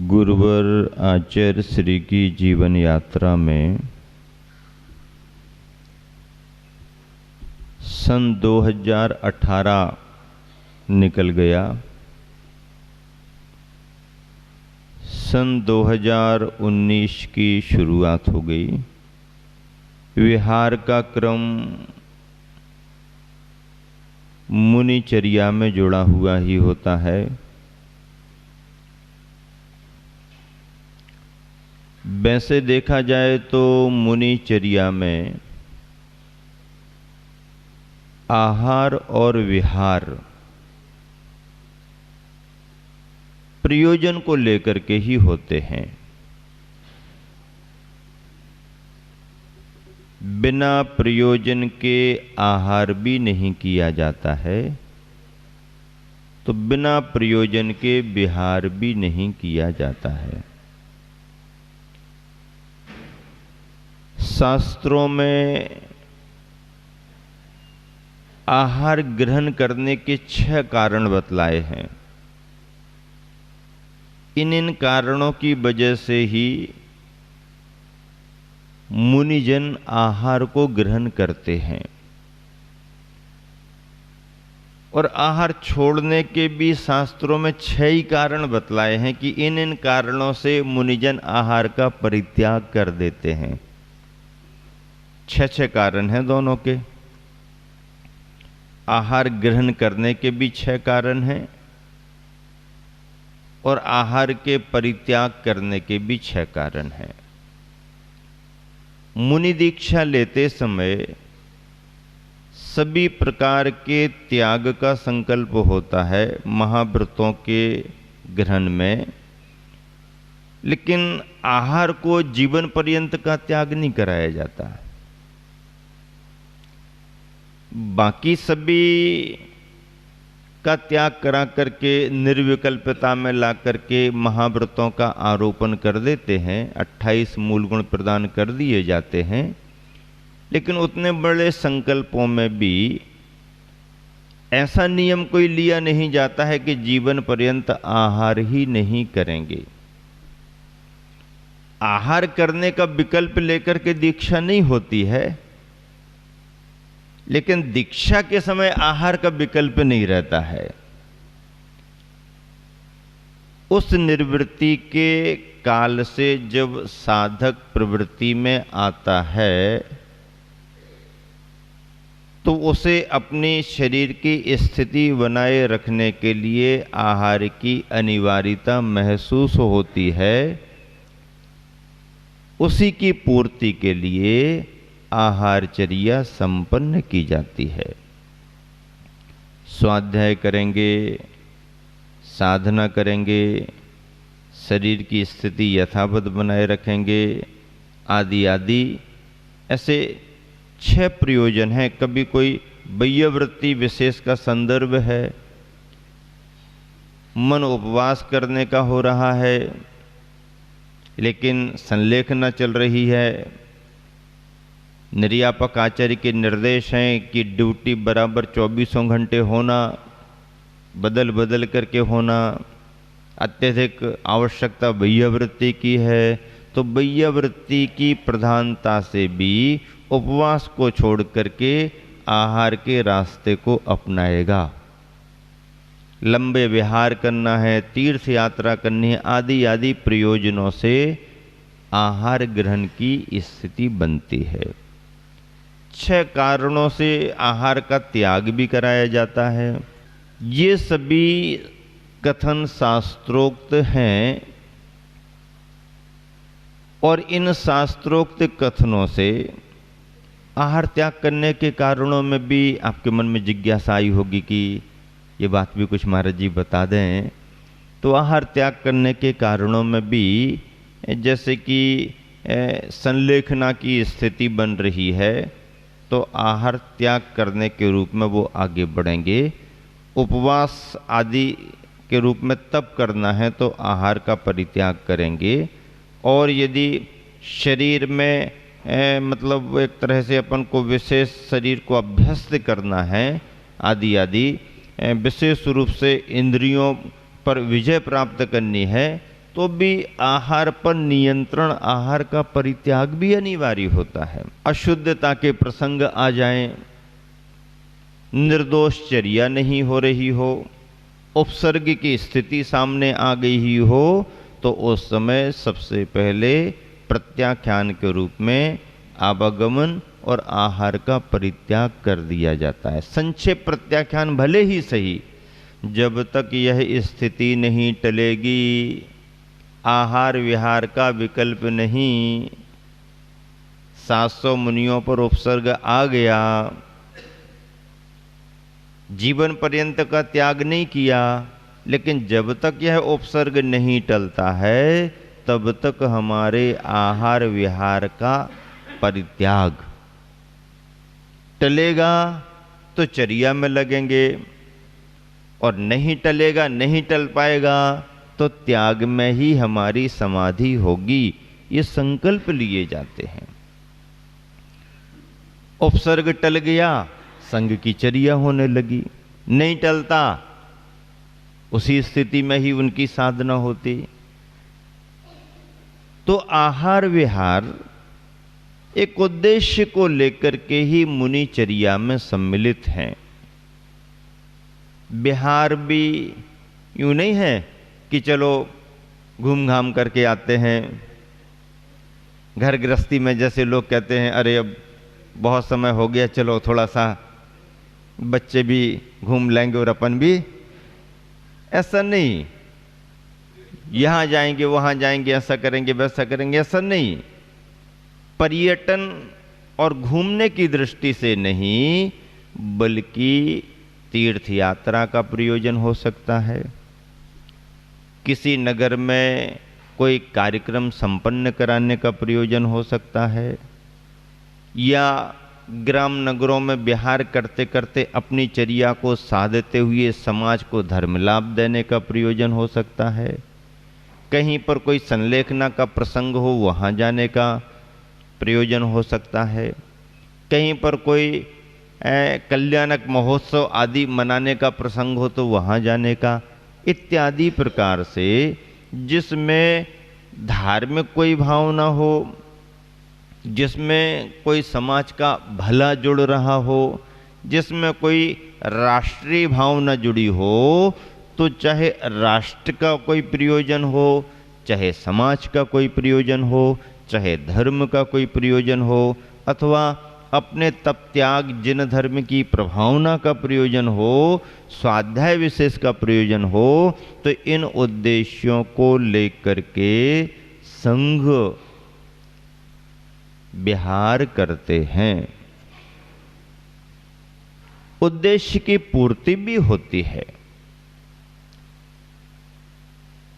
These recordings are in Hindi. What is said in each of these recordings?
गुरुवर आचार्य श्री की जीवन यात्रा में सन 2018 निकल गया। सन 2019 की शुरुआत हो गई। विहार का क्रम मुनिचर्या में जुड़ा हुआ ही होता है। वैसे देखा जाए तो मुनिचर्या में आहार और विहार प्रयोजन को लेकर के ही होते हैं। बिना प्रयोजन के आहार भी नहीं किया जाता है, तो बिना प्रयोजन के विहार भी नहीं किया जाता है। शास्त्रों में आहार ग्रहण करने के 6 कारण बतलाए हैं। इन कारणों की वजह से ही मुनिजन आहार को ग्रहण करते हैं। और आहार छोड़ने के भी शास्त्रों में 6 ही कारण बतलाए हैं कि इन कारणों से मुनिजन आहार का परित्याग कर देते हैं। 6 कारण हैं दोनों के। आहार ग्रहण करने के भी 6 कारण हैं और आहार के परित्याग करने के भी 6 कारण हैं। मुनि दीक्षा लेते समय सभी प्रकार के त्याग का संकल्प होता है महाव्रतों के ग्रहण में, लेकिन आहार को जीवन पर्यंत का त्याग नहीं कराया जाता है। बाकी सभी का त्याग करा करके निर्विकल्पता में ला करके महाव्रतों का आरोपण कर देते हैं। 28 मूल गुण प्रदान कर दिए जाते हैं, लेकिन उतने बड़े संकल्पों में भी ऐसा नियम कोई लिया नहीं जाता है कि जीवन पर्यंत आहार ही नहीं करेंगे। आहार करने का विकल्प लेकर के दीक्षा नहीं होती है, लेकिन दीक्षा के समय आहार का विकल्प नहीं रहता है। उस निर्वृत्ति के काल से जब साधक प्रवृत्ति में आता है तो उसे अपने शरीर की स्थिति बनाए रखने के लिए आहार की अनिवार्यता महसूस होती है। उसी की पूर्ति के लिए आहारचर्या संपन्न की जाती है। स्वाध्याय करेंगे, साधना करेंगे, शरीर की स्थिति यथावत बनाए रखेंगे, आदि आदि ऐसे 6 प्रयोजन हैं। कभी कोई बाह्यवृत्ति विशेष का संदर्भ है, मन उपवास करने का हो रहा है लेकिन संलेखना चल रही है, निर्यापक आचार्य के निर्देश हैं कि ड्यूटी बराबर 24 घंटे होना, बदल बदल करके होना, अत्यधिक आवश्यकता बाह्यवृत्ति की है, तो बाह्यवृत्ति की प्रधानता से भी उपवास को छोड़ करके आहार के रास्ते को अपनाएगा। लंबे विहार करना है, तीर्थ यात्रा करनी है, आदि आदि प्रयोजनों से आहार ग्रहण की स्थिति बनती है। 6 कारणों से आहार का त्याग भी कराया जाता है। ये सभी कथन शास्त्रोक्त हैं और इन शास्त्रोक्त कथनों से आहार त्याग करने के कारणों में भी आपके मन में जिज्ञासा आई होगी कि ये बात भी कुछ महाराज जी बता दें। तो आहार त्याग करने के कारणों में भी जैसे कि संलेखना की स्थिति बन रही है तो आहार त्याग करने के रूप में वो आगे बढ़ेंगे। उपवास आदि के रूप में तप करना है तो आहार का परित्याग करेंगे। और यदि शरीर में मतलब एक तरह से अपन को विशेष शरीर को अभ्यस्त करना है आदि आदि विशेष रूप से इंद्रियों पर विजय प्राप्त करनी है तो भी आहार पर नियंत्रण, आहार का परित्याग भी अनिवार्य होता है। अशुद्धता के प्रसंग आ जाएं, निर्दोष चर्या नहीं हो रही हो, उपसर्ग की स्थिति सामने आ गई ही हो, तो उस समय सबसे पहले प्रत्याख्यान के रूप में आवागमन और आहार का परित्याग कर दिया जाता है। संक्षेप प्रत्याख्यान भले ही सही, जब तक यह स्थिति नहीं टलेगी, आहार विहार का विकल्प नहीं, 700 मुनियों पर उपसर्ग आ गया, जीवन पर्यंत का त्याग नहीं किया, लेकिन जब तक यह उपसर्ग नहीं टलता है तब तक हमारे आहार विहार का परित्याग। टलेगा तो चर्या में लगेंगे, और नहीं टलेगा, नहीं टल पाएगा तो त्याग में ही हमारी समाधि होगी। ये संकल्प लिए जाते हैं। उपसर्ग टल गया, संग की चर्या होने लगी। नहीं टलता, उसी स्थिति में ही उनकी साधना होती। तो आहार विहार एक उद्देश्य को लेकर के ही मुनिचर्या में सम्मिलित हैं। विहार भी यूं नहीं है कि चलो घूम घाम करके आते हैं। घर गृहस्थी में जैसे लोग कहते हैं, अरे अब बहुत समय हो गया, चलो थोड़ा सा बच्चे भी घूम लेंगे और अपन भी। ऐसा नहीं, यहाँ जाएंगे वहाँ जाएंगे, ऐसा करेंगे वैसा करेंगे, ऐसा नहीं। पर्यटन और घूमने की दृष्टि से नहीं, बल्कि तीर्थ यात्रा का प्रयोजन हो सकता है। किसी नगर में कोई कार्यक्रम संपन्न कराने का प्रयोजन हो सकता है, या ग्राम नगरों में विहार करते करते अपनी चर्या को साधते हुए समाज को धर्म लाभ देने का प्रयोजन हो सकता है। कहीं पर कोई संलेखना का प्रसंग हो, वहाँ जाने का प्रयोजन हो सकता है। कहीं पर कोई कल्याणक महोत्सव आदि मनाने का प्रसंग हो तो वहाँ जाने का, इत्यादि प्रकार से जिसमें धार्मिक कोई भावना हो, जिसमें कोई समाज का भला जुड़ रहा हो, जिसमें कोई राष्ट्रीय भावना जुड़ी हो, तो चाहे राष्ट्र का कोई प्रयोजन हो, चाहे समाज का कोई प्रयोजन हो, चाहे धर्म का कोई प्रयोजन हो, अथवा अपने तप त्याग जिन धर्म की प्रभावना का प्रयोजन हो, स्वाध्याय विशेष का प्रयोजन हो, तो इन उद्देश्यों को लेकर के संघ विहार करते हैं। उद्देश्य की पूर्ति भी होती है।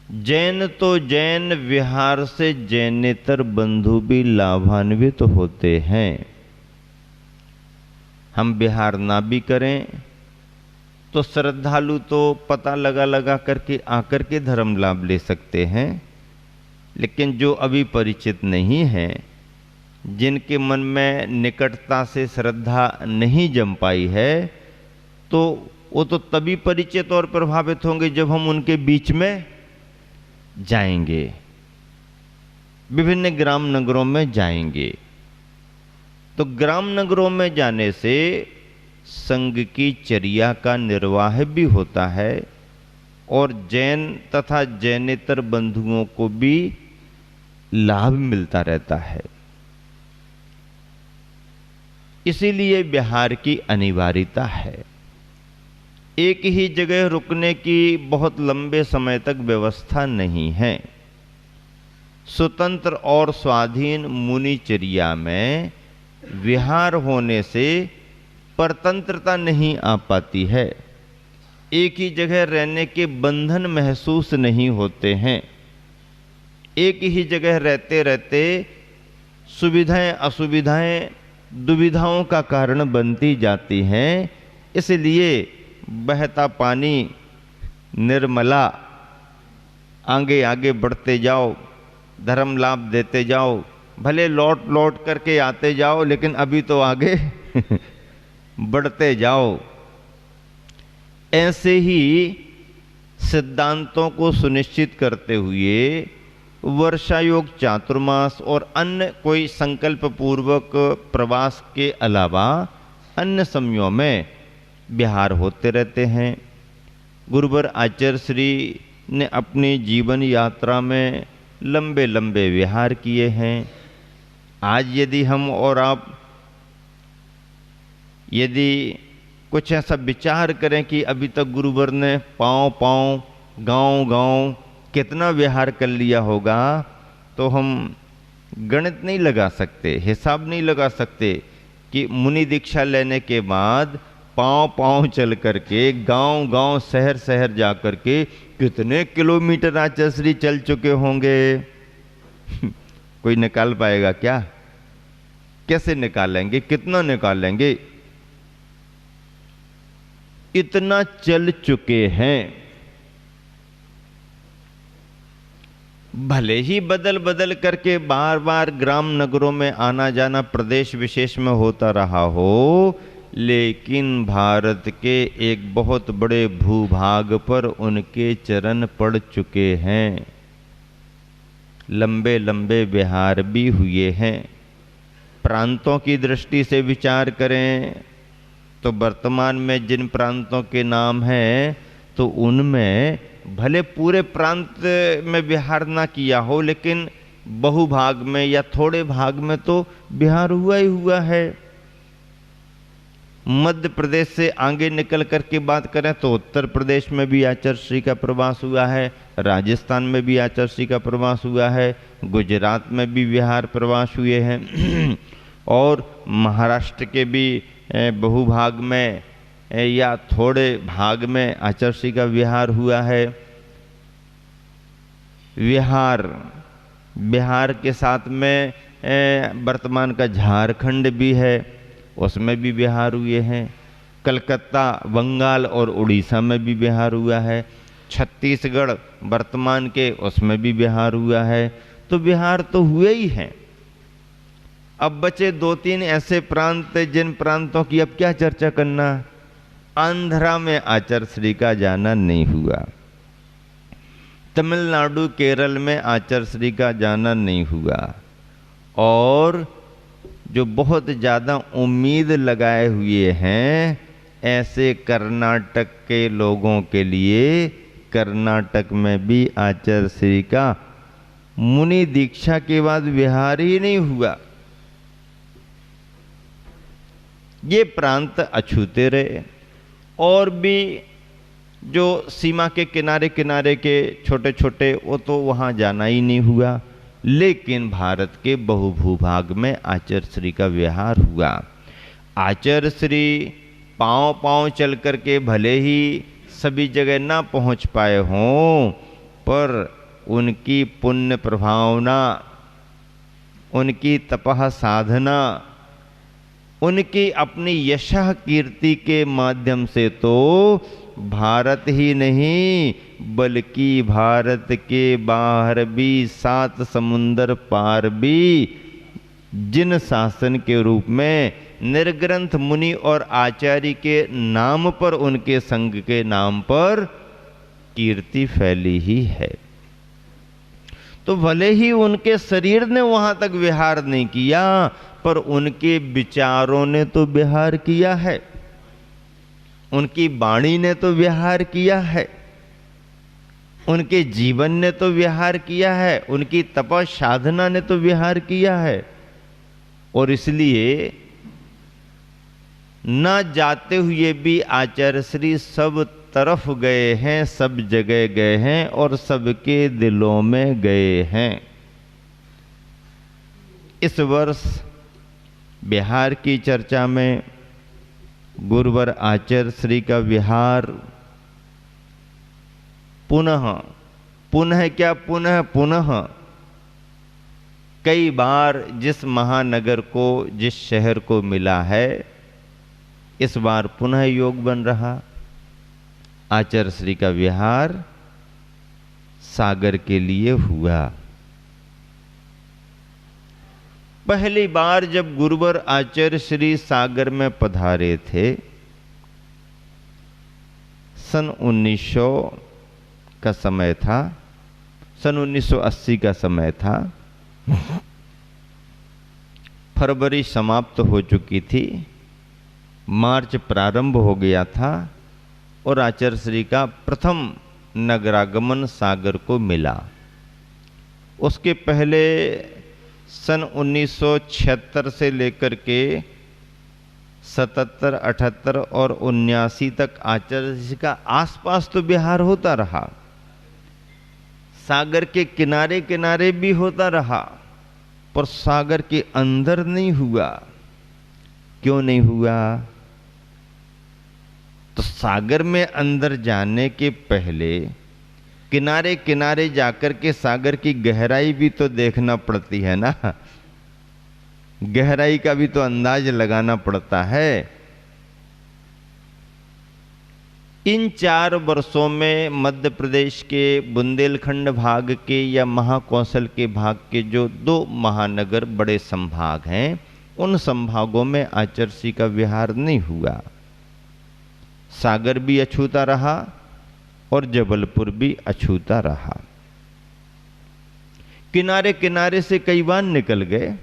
जैन तो जैन विहार से जैनेतर बंधु भी लाभान्वित होते हैं। हम विहार ना भी करें तो श्रद्धालु तो पता लगा लगा करके आकर के धर्म लाभ ले सकते हैं, लेकिन जो अभी परिचित नहीं है, जिनके मन में निकटता से श्रद्धा नहीं जम पाई है, तो वो तो तभी परिचित और प्रभावित होंगे जब हम उनके बीच में जाएंगे, विभिन्न ग्राम नगरों में जाएंगे। तो ग्राम नगरों में जाने से संघ की चर्या का निर्वाह भी होता है और जैन तथा जैनेतर बंधुओं को भी लाभ मिलता रहता है। इसीलिए विहार की अनिवार्यता है। एक ही जगह रुकने की बहुत लंबे समय तक व्यवस्था नहीं है। स्वतंत्र और स्वाधीन मुनिचर्या में विहार होने से परतंत्रता नहीं आ पाती है। एक ही जगह रहने के बंधन महसूस नहीं होते हैं। एक ही जगह रहते रहते सुविधाएं असुविधाएं दुविधाओं का कारण बनती जाती हैं। इसलिए बहता पानी निर्मला, आगे आगे बढ़ते जाओ, धर्म लाभ देते जाओ, भले लौट लौट करके आते जाओ, लेकिन अभी तो आगे बढ़ते जाओ। ऐसे ही सिद्धांतों को सुनिश्चित करते हुए वर्षा योग, चातुर्मास और अन्य कोई संकल्प पूर्वक प्रवास के अलावा अन्य समयों में विहार होते रहते हैं। गुरुवर आचार्य श्री ने अपनी जीवन यात्रा में लंबे लंबे विहार किए हैं। आज यदि हम और आप यदि कुछ ऐसा विचार करें कि अभी तक गुरुवर ने पाँव पाँव, गांव गांव कितना विहार कर लिया होगा, तो हम गणित नहीं लगा सकते, हिसाब नहीं लगा सकते कि मुनि दीक्षा लेने के बाद पाँव पाँव चल करके, गांव गांव, शहर शहर जा करके कितने किलोमीटर आचार्य श्री चल चुके होंगे। कोई निकाल पाएगा क्या? कैसे निकालेंगे? कितना निकालेंगे? इतना चल चुके हैं। भले ही बदल बदल करके बार बार ग्राम नगरों में आना जाना प्रदेश विशेष में होता रहा हो, लेकिन भारत के एक बहुत बड़े भूभाग पर उनके चरण पड़ चुके हैं। लंबे लंबे विहार भी हुए हैं। प्रांतों की दृष्टि से विचार करें तो वर्तमान में जिन प्रांतों के नाम हैं, तो उनमें भले पूरे प्रांत में विहार ना किया हो, लेकिन बहुभाग में या थोड़े भाग में तो विहार हुआ ही हुआ है। मध्य प्रदेश से आगे निकल करके बात करें तो उत्तर प्रदेश में भी आचार्य श्री का प्रवास हुआ है, राजस्थान में भी आचार्य श्री का प्रवास हुआ है, गुजरात में भी विहार प्रवास हुए हैं और महाराष्ट्र के भी बहुभाग में या थोड़े भाग में आचार्य श्री का विहार हुआ है। बिहार के साथ में वर्तमान का झारखंड भी है, उसमें भी विहार हुए हैं। कलकत्ता, बंगाल और उड़ीसा में भी विहार हुआ है। छत्तीसगढ़ वर्तमान के, उसमें भी विहार हुआ है। तो विहार तो हुए ही हैं। अब बचे दो तीन ऐसे प्रांत जिन प्रांतों की अब क्या चर्चा करना। आंध्रा में आचार्य श्री का जाना नहीं हुआ, तमिलनाडु केरल में आचार्य श्री का जाना नहीं हुआ, और जो बहुत ज़्यादा उम्मीद लगाए हुए हैं ऐसे कर्नाटक के लोगों के लिए, कर्नाटक में भी आचार्य श्री का मुनि दीक्षा के बाद विहार ही नहीं हुआ। ये प्रांत अछूते रहे। और भी जो सीमा के किनारे किनारे के छोटे छोटे, वो तो वहाँ जाना ही नहीं हुआ। लेकिन भारत के बहुभूभाग में आचार्य श्री का विहार हुआ। आचार्य श्री पाँव पाँव चल करके भले ही सभी जगह ना पहुँच पाए हों, पर उनकी पुण्य प्रभावना, उनकी तपः साधना, उनकी अपनी यशः कीर्ति के माध्यम से तो भारत ही नहीं बल्कि भारत के बाहर भी, 7 समुंदर पार भी जिन शासन के रूप में निर्ग्रंथ मुनि और आचार्य के नाम पर, उनके संग के नाम पर कीर्ति फैली ही है। तो भले ही उनके शरीर ने वहां तक विहार नहीं किया, पर उनके विचारों ने तो विहार किया है, उनकी वाणी ने तो विहार किया है, उनके जीवन ने तो विहार किया है, उनकी तपः साधना ने तो विहार किया है। और इसलिए न जाते हुए भी आचार्य श्री सब तरफ गए हैं, सब जगह गए हैं और सबके दिलों में गए हैं। इस वर्ष बिहार की चर्चा में गुरुवर आचार्य श्री का विहार पुनः कई बार जिस महानगर को, जिस शहर को मिला है, इस बार पुनः योग बन रहा। आचार्य श्री का विहार सागर के लिए हुआ। पहली बार जब गुरुवर आचार्य श्री सागर में पधारे थे, सन का समय था, सन 1980 का समय था। फरवरी समाप्त हो चुकी थी, मार्च प्रारंभ हो गया था और आचार्य श्री का प्रथम नगरागमन सागर को मिला। उसके पहले सन 1976 से लेकर के 77, 78 और 79 तक आचार्य जी का आसपास तो विहार होता रहा, सागर के किनारे किनारे भी होता रहा, पर सागर के अंदर नहीं हुआ। क्यों नहीं हुआ? तो सागर में अंदर जाने के पहले किनारे किनारे जाकर के सागर की गहराई भी तो देखना पड़ती है ना, गहराई का भी तो अंदाज लगाना पड़ता है। इन 4 वर्षों में मध्य प्रदेश के बुंदेलखंड भाग के या महाकौशल के भाग के जो 2 महानगर बड़े संभाग हैं, उन संभागों में आचार्य श्री का विहार नहीं हुआ। सागर भी अछूता रहा और जबलपुर भी अछूता रहा। किनारे किनारे से कई बार निकल गए,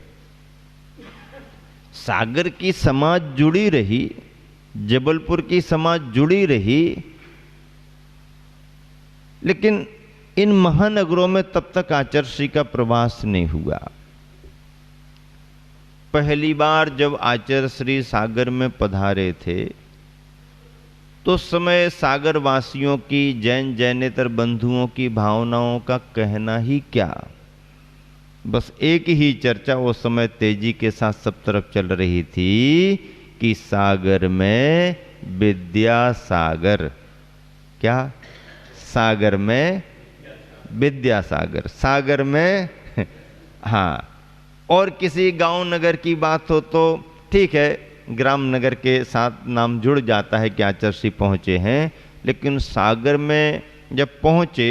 सागर की समाज जुड़ी रही, जबलपुर की समाज जुड़ी रही, लेकिन इन महानगरों में तब तक आचार्य श्री का प्रवास नहीं हुआ। पहली बार जब आचार्य श्री सागर में पधारे थे तो उस समय सागर वासियों की, जैन जैनेतर बंधुओं की भावनाओं का कहना ही क्या। बस एक ही चर्चा उस समय तेजी के साथ सब तरफ चल रही थी कि सागर में विद्यासागर, क्या सागर में विद्यासागर, सागर में हाँ, और किसी गांव नगर की बात हो तो ठीक है, ग्राम नगर के साथ नाम जुड़ जाता है कि आचार्य श्री पहुंचे हैं, लेकिन सागर में जब पहुंचे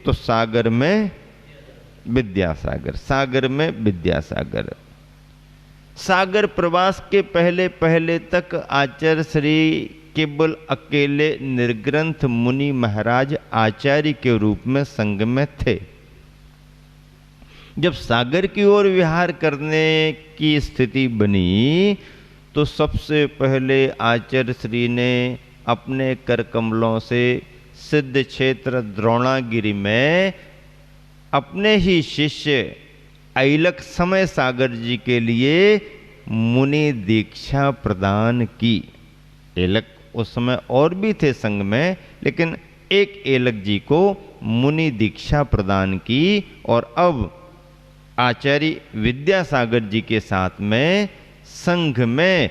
तो सागर में विद्यासागर, सागर में विद्यासागर। सागर प्रवास के पहले पहले तक आचार्य श्री केवल अकेले निर्ग्रंथ मुनि महाराज आचार्य के रूप में संग में थे। जब सागर की ओर विहार करने की स्थिति बनी तो सबसे पहले आचार्य श्री ने अपने कर कमलों से सिद्ध क्षेत्र द्रोणागिरी में अपने ही शिष्य ऐलक समय सागर जी के लिए मुनि दीक्षा प्रदान की। ऐलक उस समय और भी थे संग में, लेकिन एक ऐलक जी को मुनि दीक्षा प्रदान की और अब आचार्य विद्यासागर जी के साथ में संघ में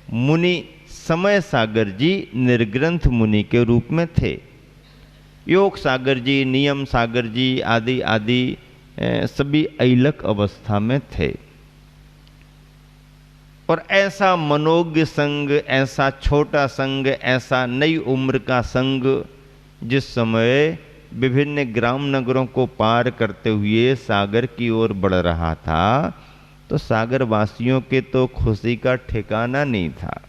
मुनि समय सागर जी निर्ग्रंथ मुनि के रूप में थे। योग सागर जी, नियम सागर जी आदि आदि सभी ऐलक अवस्था में थे। और ऐसा मनोज्ञ संघ, ऐसा छोटा संघ, ऐसा नई उम्र का संघ जिस समय विभिन्न ग्राम नगरों को पार करते हुए सागर की ओर बढ़ रहा था, तो सागर वासियों के तो खुशी का ठिकाना नहीं था।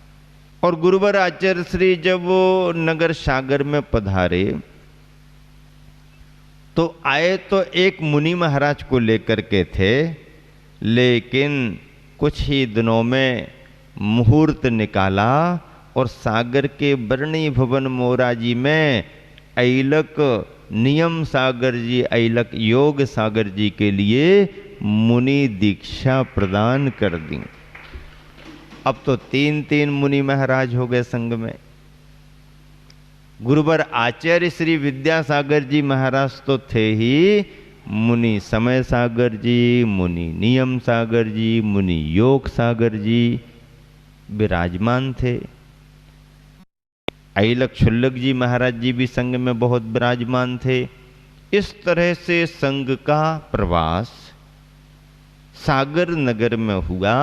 और गुरुवर आचार्य श्री जब वो नगर सागर में पधारे तो आए तो एक मुनि महाराज को लेकर के थे, लेकिन कुछ ही दिनों में मुहूर्त निकाला और सागर के बरणी भवन मोराजी में ऐलक नियम सागर जी, ऐलक योग सागर जी के लिए मुनि दीक्षा प्रदान कर दी। अब तो 3-3 मुनि महाराज हो गए संग में। गुरुवर आचार्य श्री विद्यासागर जी महाराज तो थे ही, मुनि समय सागर जी, मुनि नियम सागर जी, मुनि योग सागर जी विराजमान थे। ऐलक क्षुल्लक जी महाराज जी भी संग में बहुत विराजमान थे। इस तरह से संघ का प्रवास सागर नगर में हुआ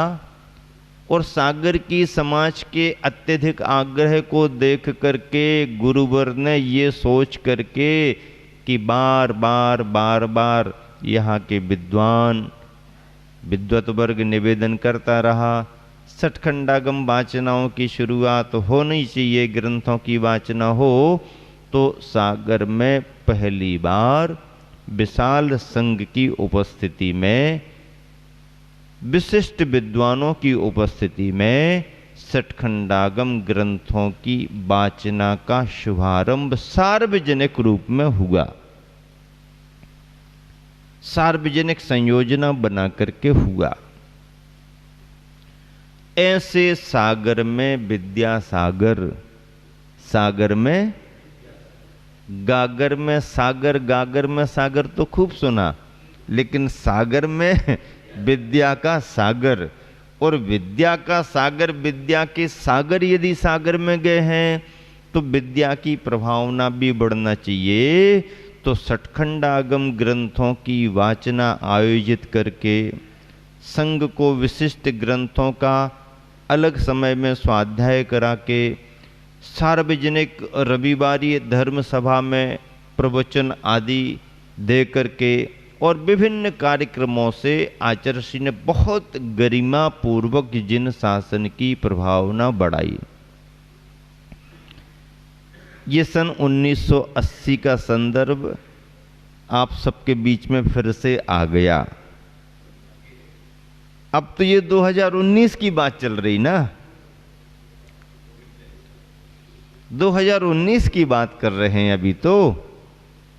और सागर की समाज के अत्यधिक आग्रह को देख करके गुरुवर ने ये सोच करके कि बार बार यहाँ के विद्वान विद्वत वर्ग निवेदन करता रहा, सठखंडागम वाचनाओं की शुरुआत होनी चाहिए, ग्रंथों की वाचना हो, तो सागर में पहली बार विशाल संघ की उपस्थिति में, विशिष्ट विद्वानों की उपस्थिति में सठखंडागम ग्रंथों की वाचना का शुभारंभ सार्वजनिक रूप में हुआ। सार्वजनिक संयोजना बना करके हुआ। ऐसे सागर में विद्यासागर, सागर में गागर में सागर, गागर में सागर तो खूब सुना, लेकिन सागर में विद्या का सागर, और विद्या का सागर, विद्या के सागर यदि सागर में गए हैं तो विद्या की प्रभावना भी बढ़ना चाहिए। तो सठखंडागम ग्रंथों की वाचना आयोजित करके, संघ को विशिष्ट ग्रंथों का अलग समय में स्वाध्याय करा के, सार्वजनिक रविवारी धर्म सभा में प्रवचन आदि दे करके और विभिन्न कार्यक्रमों से आचार्य श्री ने बहुत गरिमा पूर्वक जिन शासन की प्रभावना बढ़ाई। ये सन 1980 का संदर्भ आप सबके बीच में फिर से आ गया। अब तो ये 2019 की बात चल रही ना, 2019 की बात कर रहे हैं अभी तो।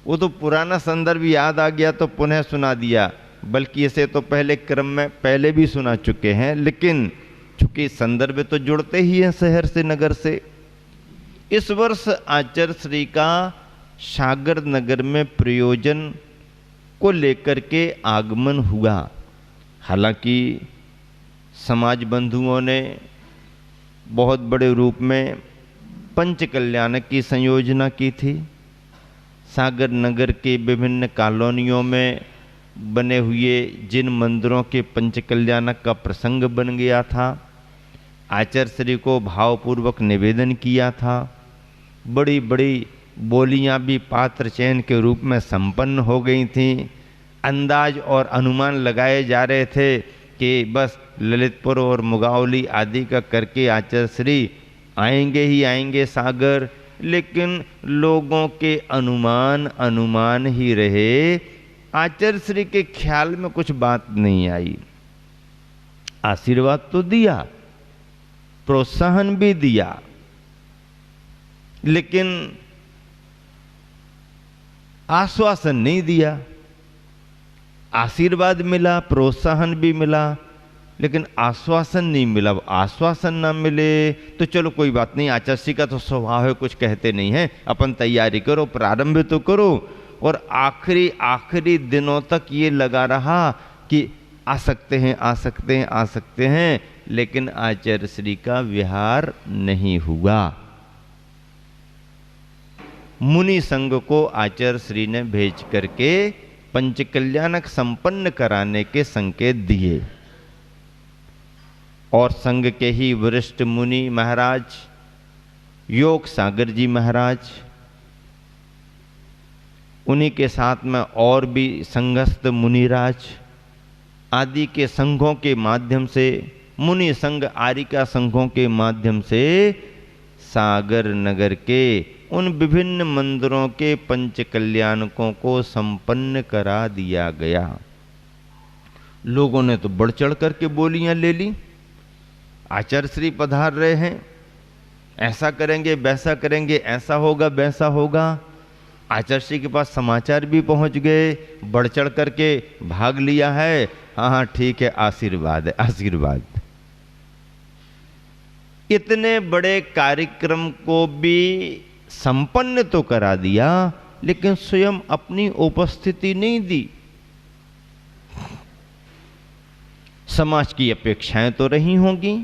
वो तो पुराना संदर्भ याद आ गया तो पुनः सुना दिया, बल्कि इसे तो पहले क्रम में पहले भी सुना चुके हैं, लेकिन चूंकि संदर्भ तो जुड़ते ही हैं शहर से, नगर से। इस वर्ष आचार्य श्री का सागर नगर में प्रयोजन को लेकर के आगमन हुआ। हालांकि समाज बंधुओं ने बहुत बड़े रूप में पंच कल्याणक की संयोजना की थी। सागर नगर के विभिन्न कॉलोनियों में बने हुए जिन मंदिरों के पंच कल्याणक का प्रसंग बन गया था, आचार्य श्री को भावपूर्वक निवेदन किया था। बड़ी बड़ी बोलियां भी पात्र चयन के रूप में संपन्न हो गई थीं। अंदाज और अनुमान लगाए जा रहे थे कि बस ललितपुर और मुगावली आदि का करके आचार्य श्री आएंगे ही आएंगे सागर, लेकिन लोगों के अनुमान ही रहे। आचार्य श्री के ख्याल में कुछ बात नहीं आई। आशीर्वाद तो दिया, प्रोत्साहन भी दिया, लेकिन आश्वासन नहीं दिया। आशीर्वाद मिला, प्रोत्साहन भी मिला, लेकिन आश्वासन नहीं मिला। आश्वासन ना मिले तो चलो कोई बात नहीं, आचार्य श्री का तो स्वभाव है, कुछ कहते नहीं है, अपन तैयारी करो, प्रारंभ तो करो। और आखिरी दिनों तक ये लगा रहा कि आ सकते हैं, आ सकते हैं, आ सकते हैं, लेकिन आचार्य श्री का विहार नहीं हुआ। मुनि संघ को आचार्य श्री ने भेज करके पंचकल्याणक संपन्न कराने के संकेत दिए, और संघ के ही वरिष्ठ मुनि महाराज योग सागर जी महाराज, उन्हीं के साथ में और भी संघस्थ मुनिराज आदि के संघों के माध्यम से, मुनि संघ आरिका संघों के माध्यम से सागर नगर के उन विभिन्न मंदिरों के पंच कल्याणकों को संपन्न करा दिया गया। लोगों ने तो बढ़ चढ़ करके बोलियां ले ली। आचार्य श्री पधार रहे हैं, ऐसा करेंगे, वैसा करेंगे, ऐसा होगा, वैसा होगा। आचार्य श्री के पास समाचार भी पहुंच गए, बढ़ चढ़ करके भाग लिया है। हाँ हाँ ठीक है, आशीर्वाद है, आशीर्वाद। इतने बड़े कार्यक्रम को भी संपन्न तो करा दिया, लेकिन स्वयं अपनी उपस्थिति नहीं दी। समाज की अपेक्षाएं तो रही होंगी,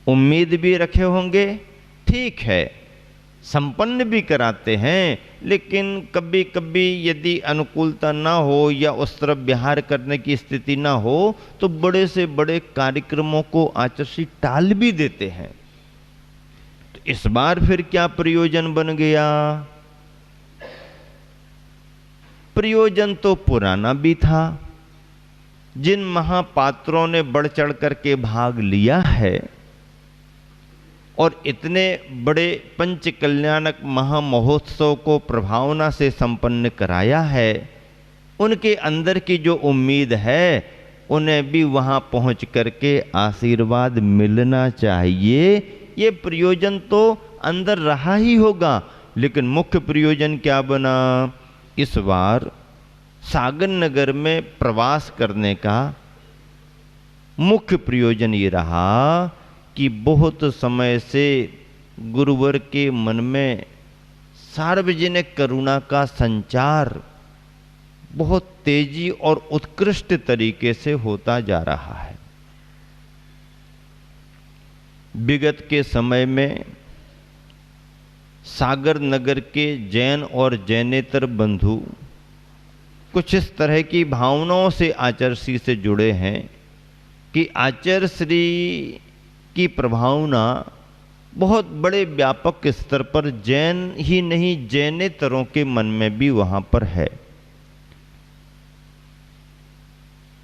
उम्मीद भी रखे होंगे, ठीक है, संपन्न भी कराते हैं, लेकिन कभी कभी यदि अनुकूलता ना हो या उस तरफ विहार करने की स्थिति ना हो तो बड़े से बड़े कार्यक्रमों को आचार्य श्री टाल भी देते हैं। तो इस बार फिर क्या प्रयोजन बन गया? प्रयोजन तो पुराना भी था। जिन महापात्रों ने बढ़ चढ़ करके भाग लिया है और इतने बड़े पंच कल्याणक महामहोत्सव को प्रभावना से संपन्न कराया है, उनके अंदर की जो उम्मीद है उन्हें भी वहाँ पहुँच करके आशीर्वाद मिलना चाहिए। ये प्रयोजन तो अंदर रहा ही होगा, लेकिन मुख्य प्रयोजन क्या बना? इस बार सागर नगर में प्रवास करने का मुख्य प्रयोजन ये रहा कि बहुत समय से गुरुवर के मन में सार्वजनिक करुणा का संचार बहुत तेजी और उत्कृष्ट तरीके से होता जा रहा है। विगत के समय में सागर नगर के जैन और जैनेतर बंधु कुछ इस तरह की भावनाओं से आचार्य श्री से जुड़े हैं कि आचार्य श्री की प्रभावना बहुत बड़े व्यापक स्तर पर जैन ही नहीं जैनेतरों के मन में भी वहां पर है।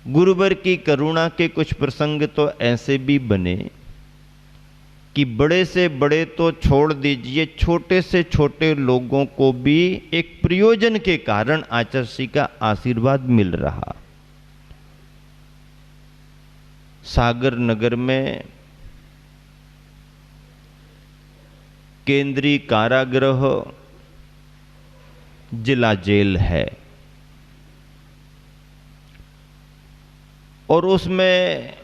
गुरुवर की करुणा के कुछ प्रसंग तो ऐसे भी बने कि बड़े से बड़े तो छोड़ दीजिए, छोटे से छोटे लोगों को भी एक प्रयोजन के कारण आचार्य श्री का आशीर्वाद मिल रहा। सागर नगर में केंद्रीय कारागृह जिला जेल है और उसमें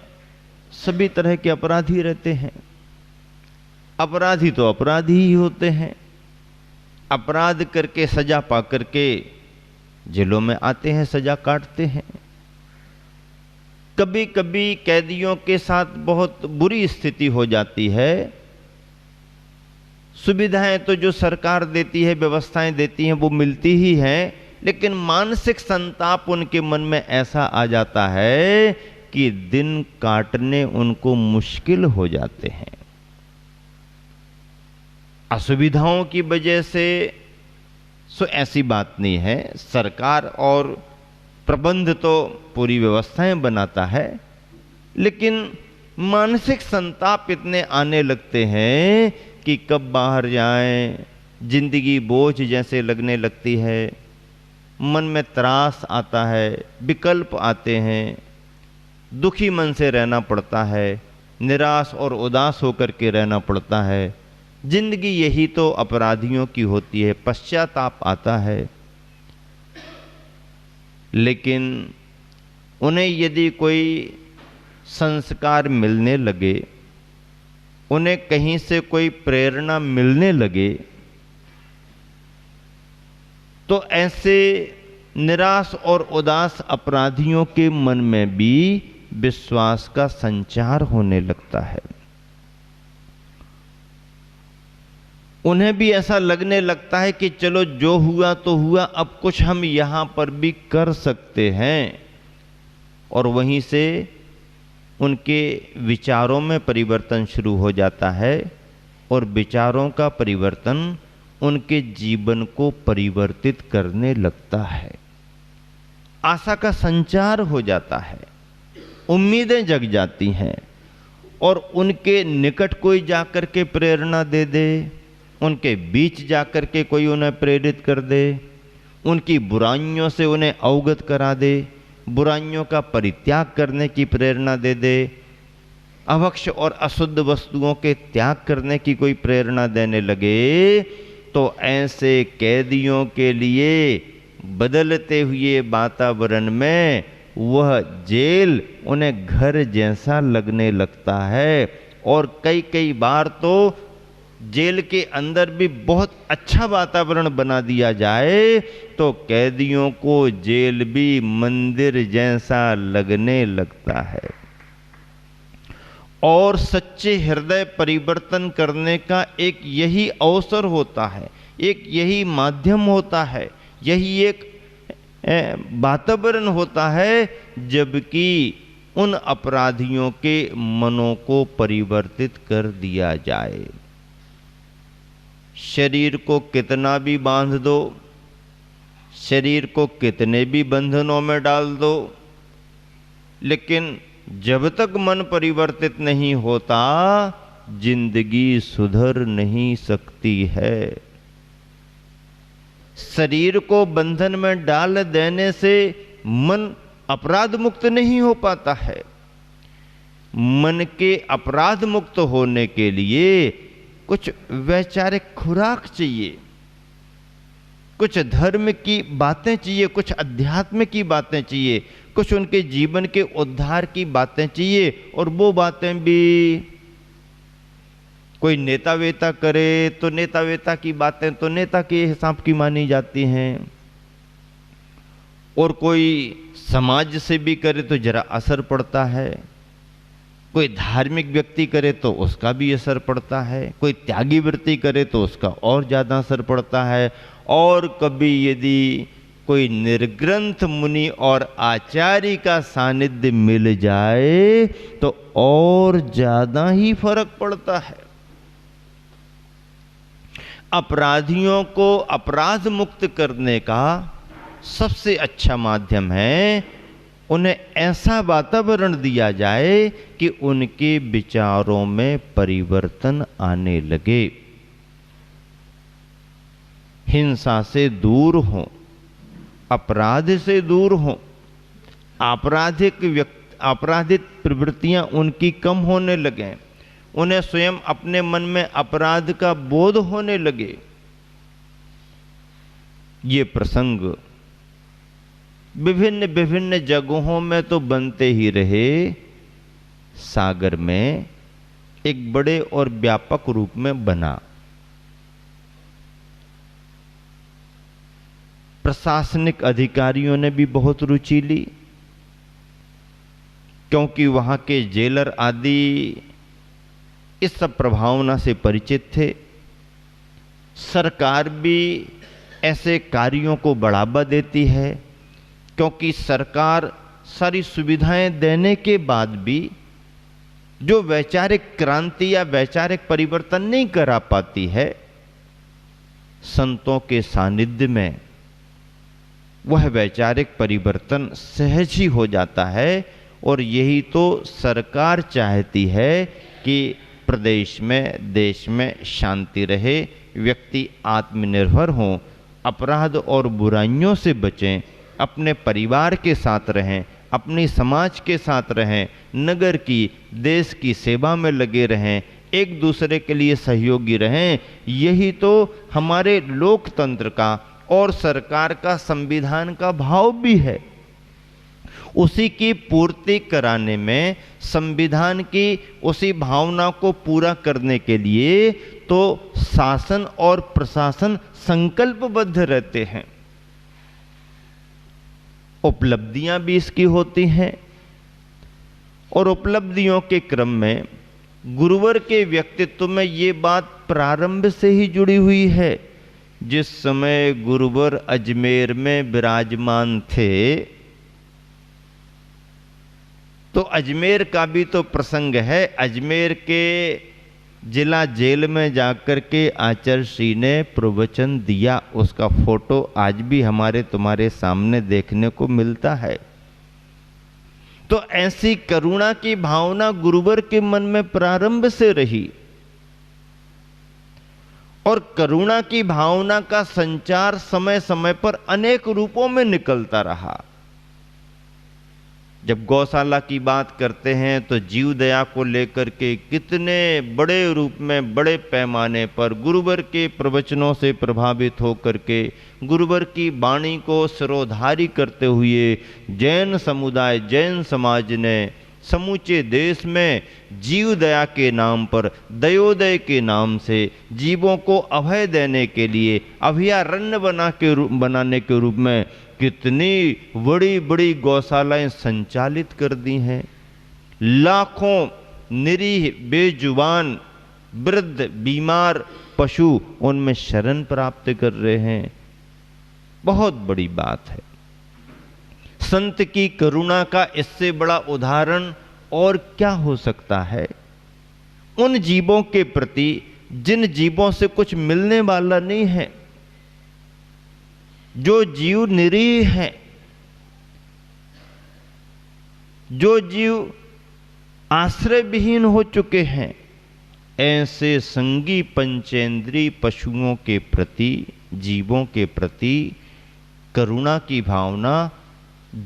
सभी तरह के अपराधी रहते हैं। अपराधी तो अपराधी ही होते हैं, अपराध करके सजा पा करके जेलों में आते हैं, सजा काटते हैं। कभी कभी कैदियों के साथ बहुत बुरी स्थिति हो जाती है। सुविधाएं तो जो सरकार देती है, व्यवस्थाएं देती हैं, वो मिलती ही हैं, लेकिन मानसिक संताप उनके मन में ऐसा आ जाता है कि दिन काटने उनको मुश्किल हो जाते हैं। असुविधाओं की वजह से सो ऐसी बात नहीं है, सरकार और प्रबंध तो पूरी व्यवस्थाएं बनाता है, लेकिन मानसिक संताप इतने आने लगते हैं कि कब बाहर जाएं, जिंदगी बोझ जैसे लगने लगती है, मन में त्रास आता है, विकल्प आते हैं, दुखी मन से रहना पड़ता है, निराश और उदास होकर के रहना पड़ता है। जिंदगी यही तो अपराधियों की होती है, पश्चाताप आता है। लेकिन उन्हें यदि कोई संस्कार मिलने लगे, उन्हें कहीं से कोई प्रेरणा मिलने लगे, तो ऐसे निराश और उदास अपराधियों के मन में भी विश्वास का संचार होने लगता है। उन्हें भी ऐसा लगने लगता है कि चलो जो हुआ तो हुआ, अब कुछ हम यहां पर भी कर सकते हैं। और वहीं से उनके विचारों में परिवर्तन शुरू हो जाता है और विचारों का परिवर्तन उनके जीवन को परिवर्तित करने लगता है। आशा का संचार हो जाता है, उम्मीदें जग जाती हैं और उनके निकट कोई जाकर के प्रेरणा दे दे, उनके बीच जाकर के कोई उन्हें प्रेरित कर दे, उनकी बुराइयों से उन्हें अवगत करा दे, बुराइयों का परित्याग करने की प्रेरणा दे दे, अभक्ष और अशुद्ध वस्तुओं के त्याग करने की कोई प्रेरणा देने लगे, तो ऐसे कैदियों के लिए बदलते हुए वातावरण में वह जेल उन्हें घर जैसा लगने लगता है। और कई कई बार तो जेल के अंदर भी बहुत अच्छा वातावरण बना दिया जाए तो कैदियों को जेल भी मंदिर जैसा लगने लगता है। और सच्चे हृदय परिवर्तन करने का एक यही अवसर होता है, एक यही माध्यम होता है, यही एक वातावरण होता है, जबकि उन अपराधियों के मनों को परिवर्तित कर दिया जाए। शरीर को कितना भी बांध दो, शरीर को कितने भी बंधनों में डाल दो, लेकिन जब तक मन परिवर्तित नहीं होता, जिंदगी सुधर नहीं सकती है। शरीर को बंधन में डाल देने से मन अपराध मुक्त नहीं हो पाता है। मन के अपराध मुक्त होने के लिए कुछ वैचारिक खुराक चाहिए, कुछ धर्म की बातें चाहिए, कुछ अध्यात्म की बातें चाहिए, कुछ उनके जीवन के उद्धार की बातें चाहिए। और वो बातें भी कोई नेता वेता करे तो नेता वेता की बातें तो नेता के हिसाब की मानी जाती हैं, और कोई समाज से भी करे तो जरा असर पड़ता है, कोई धार्मिक व्यक्ति करे तो उसका भी असर पड़ता है, कोई त्यागी वृत्ति करे तो उसका और ज़्यादा असर पड़ता है। और कभी यदि कोई निर्ग्रंथ मुनि और आचार्य का सानिध्य मिल जाए तो और ज़्यादा ही फर्क पड़ता है। अपराधियों को अपराध मुक्त करने का सबसे अच्छा माध्यम है उन्हें ऐसा वातावरण दिया जाए कि उनके विचारों में परिवर्तन आने लगे, हिंसा से दूर हो, अपराध से दूर हो, आपराधिक प्रवृत्तियां उनकी कम होने लगे, उन्हें स्वयं अपने मन में अपराध का बोध होने लगे। ये प्रसंग विभिन्न विभिन्न जगहों में तो बनते ही रहे, सागर में एक बड़े और व्यापक रूप में बना। प्रशासनिक अधिकारियों ने भी बहुत रुचि ली, क्योंकि वहां के जेलर आदि इस सब प्रभावना से परिचित थे। सरकार भी ऐसे कार्यों को बढ़ावा देती है, क्योंकि सरकार सारी सुविधाएं देने के बाद भी जो वैचारिक क्रांति या वैचारिक परिवर्तन नहीं करा पाती है, संतों के सानिध्य में वह वैचारिक परिवर्तन सहज ही हो जाता है। और यही तो सरकार चाहती है कि प्रदेश में, देश में शांति रहे, व्यक्ति आत्मनिर्भर हों, अपराध और बुराइयों से बचें, अपने परिवार के साथ रहें, अपने समाज के साथ रहें, नगर की, देश की सेवा में लगे रहें, एक दूसरे के लिए सहयोगी रहें। यही तो हमारे लोकतंत्र का और सरकार का, संविधान का भाव भी है। उसी की पूर्ति कराने में, संविधान की उसी भावना को पूरा करने के लिए तो शासन और प्रशासन संकल्पबद्ध रहते हैं। उपलब्धियां भी इसकी होती हैं, और उपलब्धियों के क्रम में गुरुवर के व्यक्तित्व में ये बात प्रारंभ से ही जुड़ी हुई है। जिस समय गुरुवर अजमेर में विराजमान थे, तो अजमेर का भी तो प्रसंग है। अजमेर के जिला जेल में जाकर के आचार्य श्री ने प्रवचन दिया, उसका फोटो आज भी हमारे तुम्हारे सामने देखने को मिलता है। तो ऐसी करुणा की भावना गुरुवर के मन में प्रारंभ से रही, और करुणा की भावना का संचार समय समय पर अनेक रूपों में निकलता रहा। जब गौशाला की बात करते हैं तो जीव दया को लेकर के कितने बड़े रूप में, बड़े पैमाने पर गुरुवर के प्रवचनों से प्रभावित होकर के, गुरुवर की वाणी को सिरोधारी करते हुए जैन समुदाय, जैन समाज ने समूचे देश में जीव दया के नाम पर, दयोदय के नाम से जीवों को अभय देने के लिए अभयारण्य बनाने के रूप में कितनी बड़ी बड़ी गौशालाएं संचालित कर दी हैं। लाखों निरीह, बेजुबान, वृद्ध, बीमार पशु उनमें शरण प्राप्त कर रहे हैं। बहुत बड़ी बात है। संत की करुणा का इससे बड़ा उदाहरण और क्या हो सकता है। उन जीवों के प्रति जिन जीवों से कुछ मिलने वाला नहीं है, जो जीव निरीह हैं, जो जीव आश्रय विहीन हो चुके हैं, ऐसे संगी पंचेंद्री पशुओं के प्रति, जीवों के प्रति करुणा की भावना,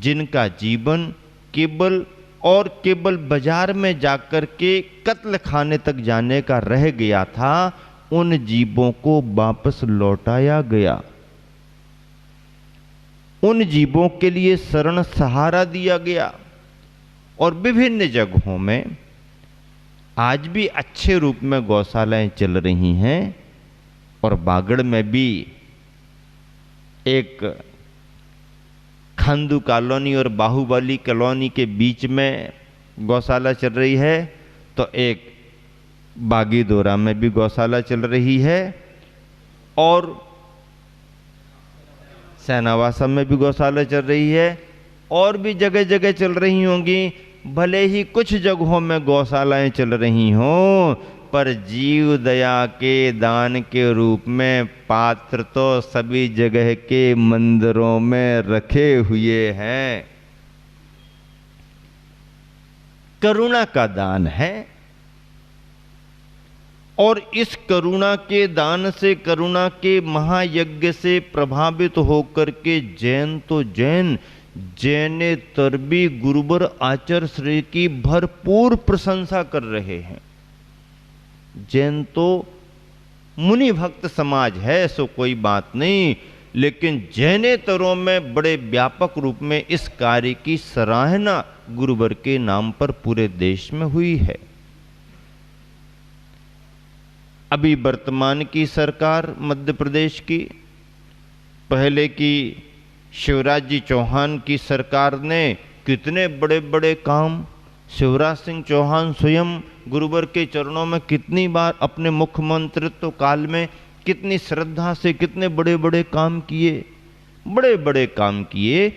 जिनका जीवन केवल और केवल बाजार में जाकर के कत्ल खाने तक जाने का रह गया था, उन जीवों को वापस लौटाया गया। उन जीवों के लिए शरण सहारा दिया गया। और विभिन्न जगहों में आज भी अच्छे रूप में गौशालाएं चल रही हैं। और बागड़ में भी एक खांदू कॉलोनी और बाहुबली कॉलोनी के बीच में गौशाला चल रही है, तो एक बागीदोरा में भी गौशाला चल रही है, और सैनावासा में भी गौशाला चल रही है, और भी जगह जगह चल रही होंगी। भले ही कुछ जगहों में गौशालाएं चल रही हों, पर जीव दया के दान के रूप में पात्र तो सभी जगह के मंदिरों में रखे हुए हैं। करुणा का दान है, और इस करुणा के दान से, करुणा के महायज्ञ से प्रभावित होकर के जैन तो जैन, जैनेतर भी गुरुवर आचार्य श्री की भरपूर प्रशंसा कर रहे हैं। जैन तो मुनि भक्त समाज है, सो कोई बात नहीं, लेकिन जैनेतरों में बड़े व्यापक रूप में इस कार्य की सराहना गुरुवर के नाम पर पूरे देश में हुई है। अभी वर्तमान की सरकार मध्य प्रदेश की, पहले की शिवराज जी चौहान की सरकार ने कितने बड़े बड़े काम, शिवराज सिंह चौहान स्वयं गुरुवर के चरणों में कितनी बार अपने मुख्यमंत्रित्व काल में कितनी श्रद्धा से कितने बड़े बड़े काम किए, बड़े बड़े काम किए।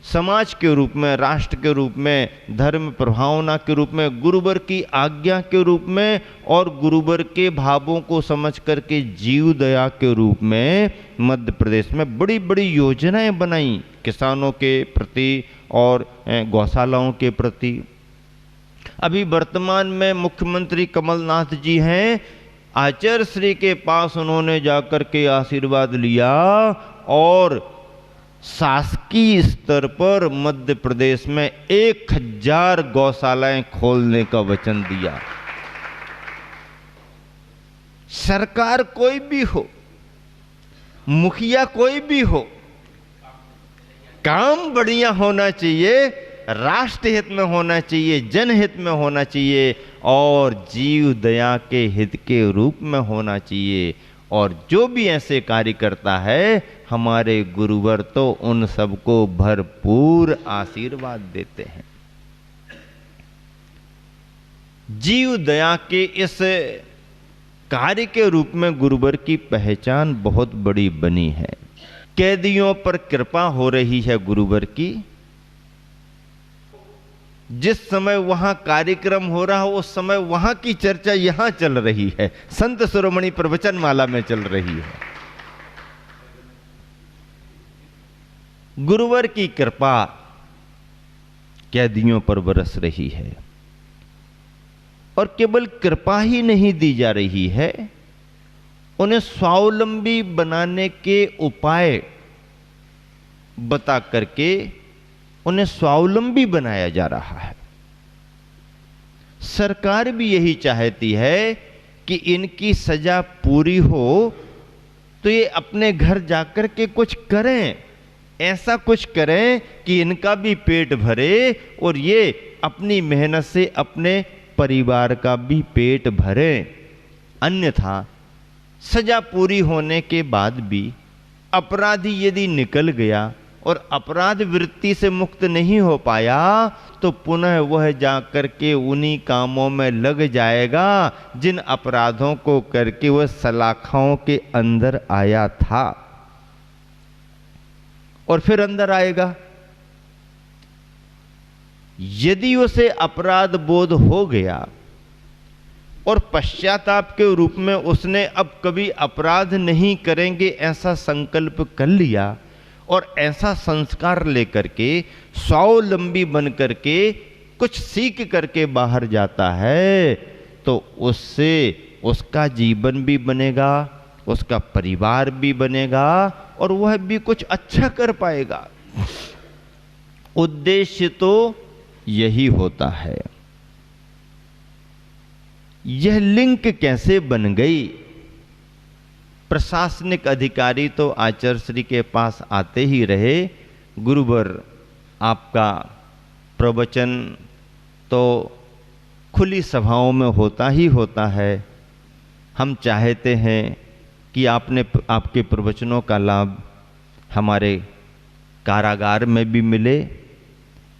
समाज के रूप में, राष्ट्र के रूप में, धर्म प्रभावना के रूप में, गुरुवर की आज्ञा के रूप में, और गुरुवर के भावों को समझ करके जीव दया के रूप में मध्य प्रदेश में बड़ी बड़ी योजनाएं बनाई, किसानों के प्रति और गौशालाओं के प्रति। अभी वर्तमान में मुख्यमंत्री कमलनाथ जी हैं, आचार्य श्री के पास उन्होंने जाकर के आशीर्वाद लिया और शासकीय स्तर पर मध्य प्रदेश में 1000 गौशालाएं खोलने का वचन दिया। सरकार कोई भी हो, मुखिया कोई भी हो, काम बढ़िया होना चाहिए, राष्ट्र हित में होना चाहिए, जनहित में होना चाहिए, और जीव दया के हित के रूप में होना चाहिए। और जो भी ऐसे कार्य करता है, हमारे गुरुवर तो उन सबको भरपूर आशीर्वाद देते हैं। जीव दया के इस कार्य के रूप में गुरुवर की पहचान बहुत बड़ी बनी है। कैदियों पर कृपा हो रही है गुरुवर की। जिस समय वहां कार्यक्रम हो रहा हो, उस समय वहां की चर्चा यहां चल रही है, संत शिरोमणि प्रवचन माला में चल रही है। गुरुवर की कृपा कैदियों पर बरस रही है, और केवल कृपा ही नहीं दी जा रही है, उन्हें स्वावलंबी बनाने के उपाय बता करके उन्हें स्वावलंबी बनाया जा रहा है। सरकार भी यही चाहती है कि इनकी सजा पूरी हो तो ये अपने घर जाकर के कुछ करें, ऐसा कुछ करें कि इनका भी पेट भरे और ये अपनी मेहनत से अपने परिवार का भी पेट भरे। अन्यथा सजा पूरी होने के बाद भी अपराधी यदि निकल गया और अपराध वृत्ति से मुक्त नहीं हो पाया, तो पुनः वह जाकर के उन्हीं कामों में लग जाएगा जिन अपराधों को करके वह सलाखाओं के अंदर आया था। और फिर अंदर आएगा, यदि उसे अपराध बोध हो गया और पश्चाताप के रूप में उसने अब कभी अपराध नहीं करेंगे ऐसा संकल्प कर लिया और ऐसा संस्कार लेकर के स्वावलंबी बन करके कुछ सीख करके बाहर जाता है, तो उससे उसका जीवन भी बनेगा, उसका परिवार भी बनेगा और वह भी कुछ अच्छा कर पाएगा। उद्देश्य तो यही होता है। यह लिंक कैसे बन गई? प्रशासनिक अधिकारी तो आचार्य श्री के पास आते ही रहे। गुरुवर, आपका प्रवचन तो खुली सभाओं में होता ही होता है। हम चाहते हैं कि आपके प्रवचनों का लाभ हमारे कारागार में भी मिले,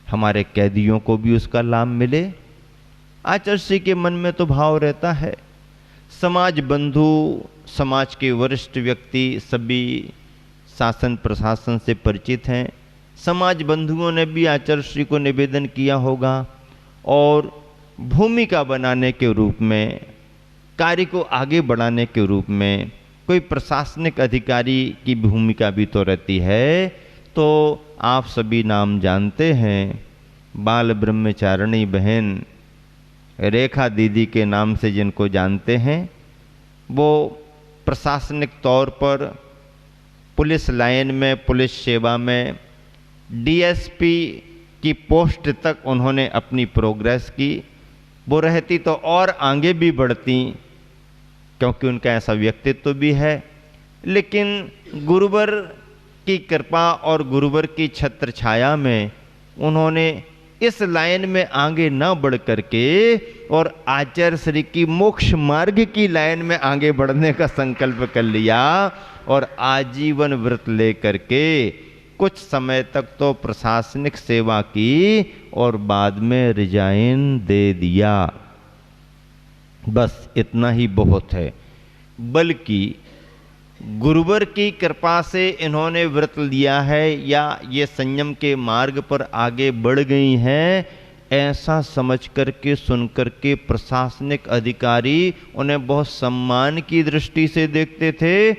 हमारे कैदियों को भी उसका लाभ मिले। आचार्य श्री के मन में तो भाव रहता है। समाज बंधु, समाज के वरिष्ठ व्यक्ति सभी शासन प्रशासन से परिचित हैं। समाज बंधुओं ने भी आचार्य श्री को निवेदन किया होगा और भूमिका बनाने के रूप में, कार्य को आगे बढ़ाने के रूप में कोई प्रशासनिक अधिकारी की भूमिका भी तो रहती है। तो आप सभी नाम जानते हैं, बाल ब्रह्मचारिणी बहन रेखा दीदी के नाम से जिनको जानते हैं, वो प्रशासनिक तौर पर पुलिस लाइन में, पुलिस सेवा में डीएसपी की पोस्ट तक उन्होंने अपनी प्रोग्रेस की। वो रहती तो और आगे भी बढ़ती, क्योंकि उनका ऐसा व्यक्तित्व भी है। लेकिन गुरुवर की कृपा और गुरुवर की छत्र छाया में उन्होंने इस लाइन में आगे न बढ़ करके और आचार्य श्री की मोक्ष मार्ग की लाइन में आगे बढ़ने का संकल्प कर लिया और आजीवन व्रत लेकर के कुछ समय तक तो प्रशासनिक सेवा की और बाद में रिजाइन दे दिया। बस इतना ही बहुत है। बल्कि गुरुवर की कृपा से इन्होंने व्रत लिया है या ये संयम के मार्ग पर आगे बढ़ गई हैं, ऐसा समझ करके सुन करके प्रशासनिक अधिकारी उन्हें बहुत सम्मान की दृष्टि से देखते थे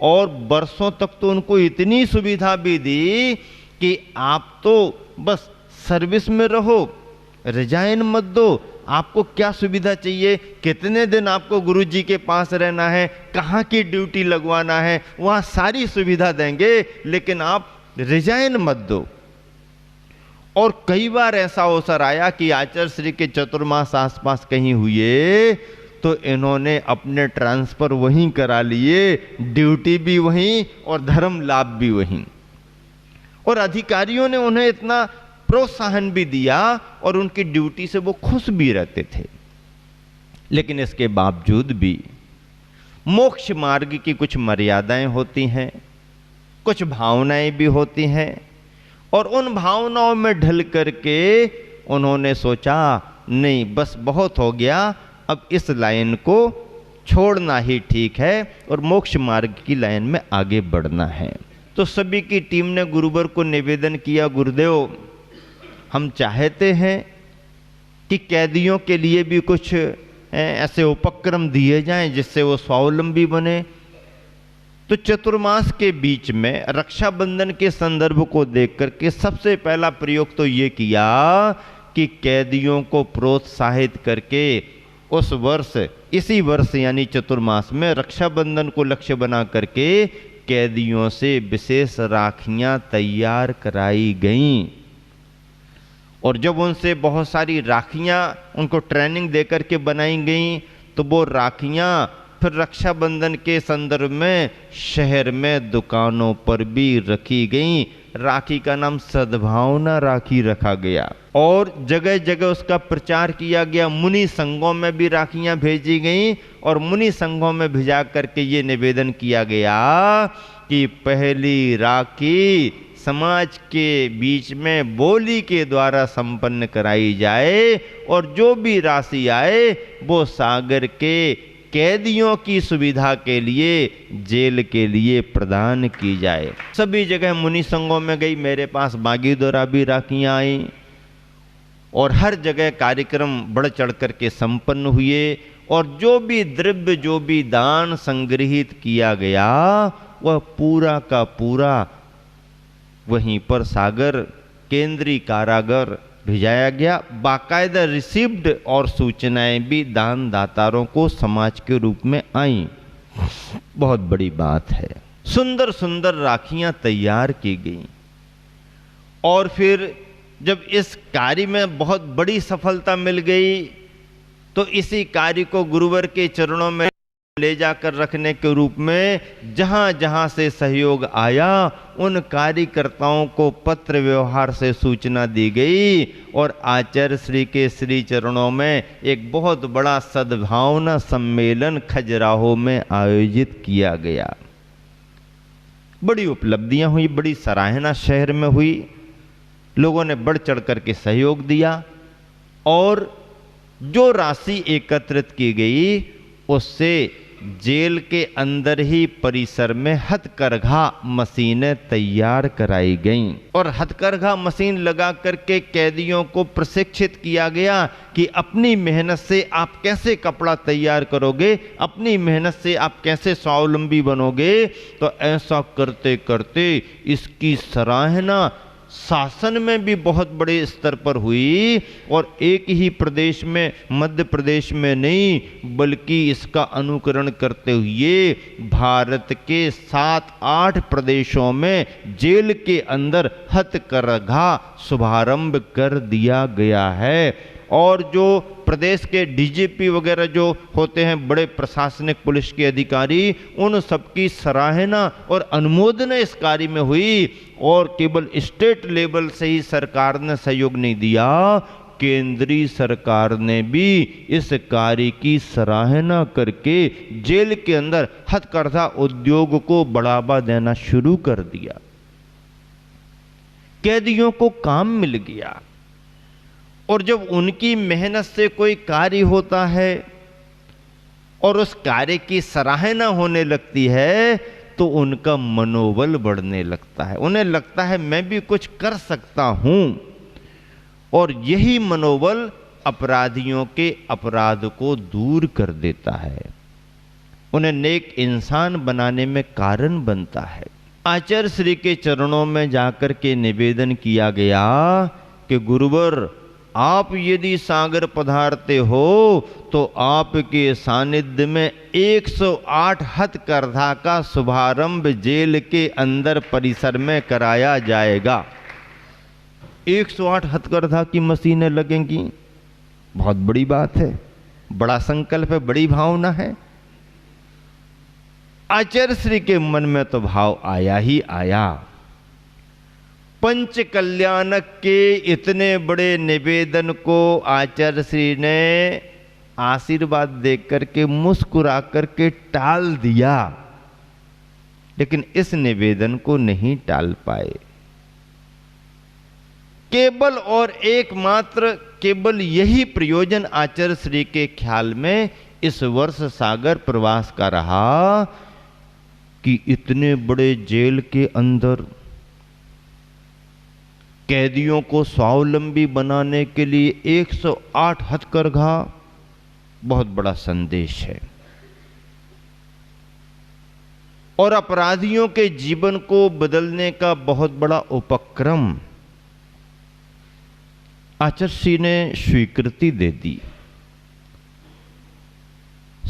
और वर्षों तक तो उनको इतनी सुविधा भी दी कि आप तो बस सर्विस में रहो, रिजाइन मत दो, आपको क्या सुविधा चाहिए, कितने दिन आपको गुरुजी के पास रहना है, कहाँ की ड्यूटी लगवाना है, वहाँ सारी सुविधा देंगे, लेकिन आप रिजाइन मत दो। और कई बार ऐसा अवसर आया कि आचार्य श्री के चतुर्मास आसपास कहीं हुए तो इन्होंने अपने ट्रांसफर वहीं करा लिए, ड्यूटी भी वहीं और धर्म लाभ भी वहीं। और अधिकारियों ने उन्हें इतना प्रोत्साहन भी दिया और उनकी ड्यूटी से वो खुश भी रहते थे। लेकिन इसके बावजूद भी मोक्ष मार्ग की कुछ मर्यादाएं होती हैं, कुछ भावनाएं भी होती हैं और उन भावनाओं में ढल करके उन्होंने सोचा नहीं बस बहुत हो गया, अब इस लाइन को छोड़ना ही ठीक है और मोक्ष मार्ग की लाइन में आगे बढ़ना है। तो सभी की टीम ने गुरुवर को निवेदन किया, गुरुदेव हम चाहते हैं कि कैदियों के लिए भी कुछ ऐसे उपक्रम दिए जाएं जिससे वो स्वावलंबी बने। तो चतुर्मास के बीच में रक्षाबंधन के संदर्भ को देख करके सबसे पहला प्रयोग तो ये किया कि कैदियों को प्रोत्साहित करके उस वर्ष, इसी वर्ष यानी चतुर्मास में रक्षाबंधन को लक्ष्य बना करके कैदियों से विशेष राखियां तैयार कराई गईं। और जब उनसे बहुत सारी राखियां उनको ट्रेनिंग देकर के बनाई गई तो वो राखियां फिर रक्षाबंधन के संदर्भ में शहर में दुकानों पर भी रखी गई। राखी का नाम सद्भावना राखी रखा गया और जगह जगह उसका प्रचार किया गया। मुनि संघों में भी राखियां भेजी गईं और मुनि संघों में भेजा करके ये निवेदन किया गया कि पहली राखी समाज के बीच में बोली के द्वारा संपन्न कराई जाए और जो भी राशि आए वो सागर के कैदियों की सुविधा के लिए, जेल के लिए प्रदान की जाए। सभी जगह मुनि संघों में गई, मेरे पास बागीदोरा भी राखियां आई और हर जगह कार्यक्रम बढ़ चढ़ करके संपन्न हुए और जो भी द्रव्य, जो भी दान संग्रहित किया गया वह पूरा का पूरा वहीं पर सागर केंद्रीय कारागार भिजाया गया। बाकायदा रिसीव्ड और सूचनाएं भी दान दातारों को समाज के रूप में आई। बहुत बड़ी बात है। सुंदर सुंदर राखियां तैयार की गई और फिर जब इस कार्य में बहुत बड़ी सफलता मिल गई तो इसी कार्य को गुरुवर के चरणों में ले जाकर रखने के रूप में जहां जहां से सहयोग आया उन कार्यकर्ताओं को पत्र व्यवहार से सूचना दी गई और आचार्य श्री के श्री चरणों में एक बहुत बड़ा सद्भावना सम्मेलन खजुराहो में आयोजित किया गया। बड़ी उपलब्धियां हुई, बड़ी सराहना शहर में हुई, लोगों ने बढ़ चढ़ करके सहयोग दिया और जो राशि एकत्रित की गई उससे जेल के अंदर ही परिसर में हथकरघा मशीनें तैयार कराई गईं और हथकरघा मशीन लगा करके कैदियों को प्रशिक्षित किया गया कि अपनी मेहनत से आप कैसे कपड़ा तैयार करोगे, अपनी मेहनत से आप कैसे स्वावलंबी बनोगे। तो ऐसा करते करते इसकी सराहना शासन में भी बहुत बड़े स्तर पर हुई और एक ही प्रदेश में, मध्य प्रदेश में नहीं बल्कि इसका अनुकरण करते हुए भारत के 7-8 प्रदेशों में जेल के अंदर हथकरघा शुभारंभ कर दिया गया है। और जो प्रदेश के डीजीपी वगैरह जो होते हैं, बड़े प्रशासनिक पुलिस के अधिकारी, उन सबकी सराहना और अनुमोदन इस कार्य में हुई और केवल स्टेट लेवल से ही सरकार ने सहयोग नहीं दिया, केंद्रीय सरकार ने भी इस कार्य की सराहना करके जेल के अंदर हथकरघा उद्योग को बढ़ावा देना शुरू कर दिया। कैदियों को काम मिल गया और जब उनकी मेहनत से कोई कार्य होता है और उस कार्य की सराहना होने लगती है तो उनका मनोबल बढ़ने लगता है, उन्हें लगता है मैं भी कुछ कर सकता हूं और यही मनोबल अपराधियों के अपराध को दूर कर देता है, उन्हें नेक इंसान बनाने में कारण बनता है। आचार्य श्री के चरणों में जाकर के निवेदन किया गया कि गुरुवर आप यदि सागर पधारते हो तो आपके सानिध्य में 108 हथकरघा का शुभारंभ जेल के अंदर परिसर में कराया जाएगा। 108 हथकरघा की मशीनें लगेंगी, बहुत बड़ी बात है, बड़ा संकल्प है, बड़ी भावना है। आचार्य श्री के मन में तो भाव आया ही आया। पंच कल्याणक के इतने बड़े निवेदन को आचार्य श्री ने आशीर्वाद देकर के मुस्कुरा करके टाल दिया, लेकिन इस निवेदन को नहीं टाल पाए। केवल और एकमात्र केवल यही प्रयोजन आचार्य श्री के ख्याल में इस वर्ष सागर प्रवास का रहा कि इतने बड़े जेल के अंदर कैदियों को स्वावलंबी बनाने के लिए 108 हथकरघा बहुत बड़ा संदेश है और अपराधियों के जीवन को बदलने का बहुत बड़ा उपक्रम आचार्य श्री ने स्वीकृति दे दी।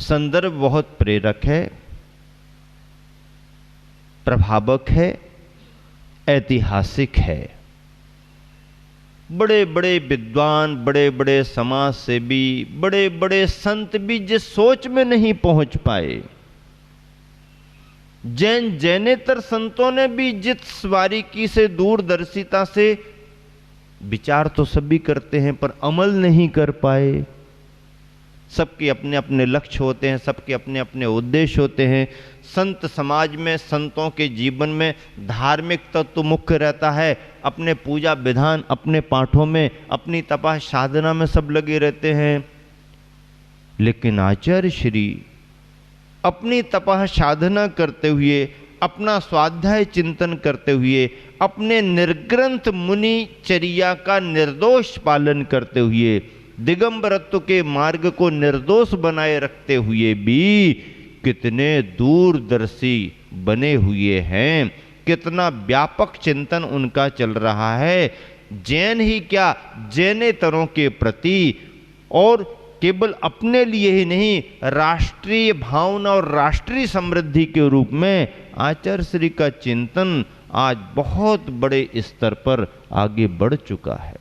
संदर्भ बहुत प्रेरक है, प्रभावक है, ऐतिहासिक है। बड़े बड़े विद्वान, बड़े बड़े समाज सेवी, बड़े बड़े संत भी जिस सोच में नहीं पहुंच पाए, जैनेतर संतों ने भी जिस बारीकी से, दूरदर्शिता से विचार तो सभी करते हैं पर अमल नहीं कर पाए। सबके अपने अपने लक्ष्य होते हैं, सबके अपने अपने उद्देश्य होते हैं। संत समाज में, संतों के जीवन में धार्मिक तत्व मुख्य रहता है। अपने पूजा विधान, अपने पाठों में, अपनी तपः साधना में सब लगे रहते हैं। लेकिन आचार्य श्री अपनी तपः साधना करते हुए, अपना स्वाध्याय चिंतन करते हुए, अपने निर्ग्रंथ मुनि चर्या का निर्दोष पालन करते हुए, दिगंबरत्व के मार्ग को निर्दोष बनाए रखते हुए भी कितने दूरदर्शी बने हुए हैं, कितना व्यापक चिंतन उनका चल रहा है। जैन ही क्या, जैनेतरों के प्रति और केवल अपने लिए ही नहीं, राष्ट्रीय भावना और राष्ट्रीय समृद्धि के रूप में आचार्य श्री का चिंतन आज बहुत बड़े स्तर पर आगे बढ़ चुका है।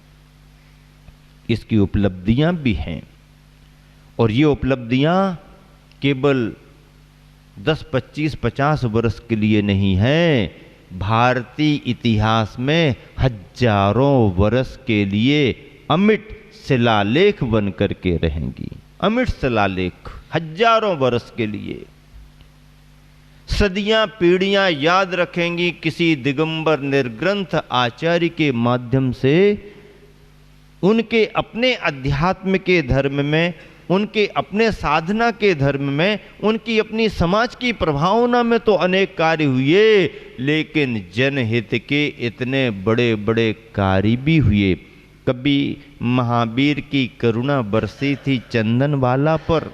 इसकी उपलब्धियां भी हैं और ये उपलब्धियां केवल 10, 25, 50 वर्ष के लिए नहीं है, भारतीय इतिहास में हजारों वर्ष के लिए अमिट शिलालेख बन करके रहेंगी। अमिट शिलालेख हजारों वर्ष के लिए, सदियां पीढ़ियां याद रखेंगी किसी दिगंबर निर्ग्रंथ आचार्य के माध्यम से उनके अपने अध्यात्म के धर्म में, उनके अपने साधना के धर्म में, उनकी अपनी समाज की प्रभावना में तो अनेक कार्य हुए, लेकिन जनहित के इतने बड़े बड़े कार्य भी हुए। कभी महावीर की करुणा बरसी थी चंदनवाला पर,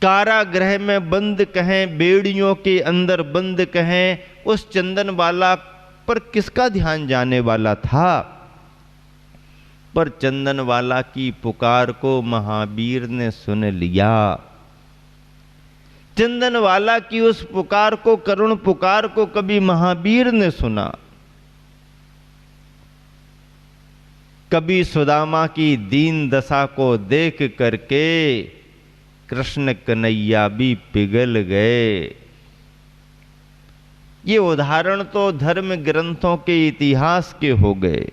कारागृह में बंद कहें, बेड़ियों के अंदर बंद कहें, उस चंदनवाला पर किसका ध्यान जाने वाला था? पर चंदनवाला की पुकार को महावीर ने सुन लिया। चंदनवाला की उस पुकार को, करुण पुकार को कभी महावीर ने सुना। कभी सुदामा की दीन दशा को देख करके कृष्ण कन्हैया भी पिघल गए। ये उदाहरण तो धर्म ग्रंथों के इतिहास के हो गए,